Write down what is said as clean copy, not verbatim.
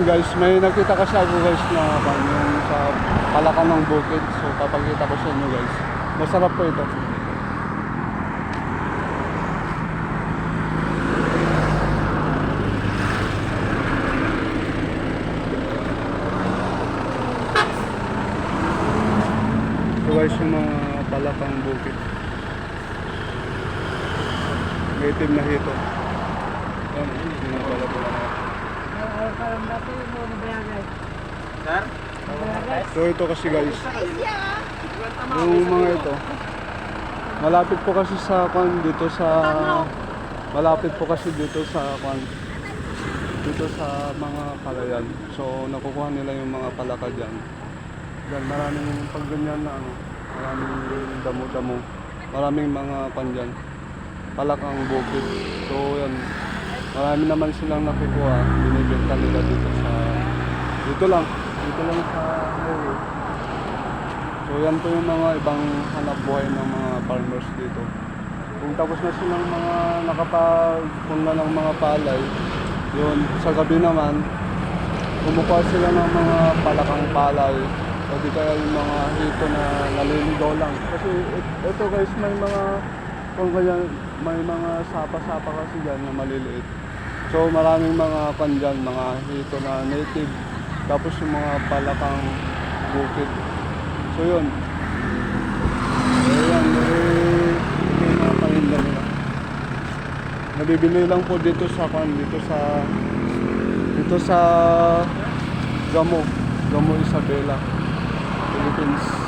guys, may nakita kasi ako guys na yung sa Palakang ng bukid. So papakita ko sa inyo guys. Masarap po ito. So guys, yung mga Palakang bukid. May itim na hito. Yan, yung mga Palakang. So ito kasi guys, yung mga ito, malapit po kasi sa kwan dito sa dito sa mga kalayan. So nakukuha nila yung mga palaka diyan. Diyan maraming pag ganyan na ano, maraming damo-damo, maraming mga kwan diyan, palakang bukid. So yan, marami naman silang nakukuha, binibenta nila dito lang sa highway. So yan po yung mga ibang hanap buhay ng mga farmers dito. Kung tapos na silang mga nakapagpunla ng mga palay, yun, sa gabi naman kumukuha sila ng mga palakang palay o di kaya yung mga hito na naliligaw lang. Kasi ito guys, may mga kung kaya may mga sapa-sapa kasi dyan na maliliit. So maraming mga pandyan, mga hito na native, tapos yung mga palakang bukid. So yun. Ayan, may mga paninda nila. Nabibili lang po dito sa Gamo Isabela, Philippines.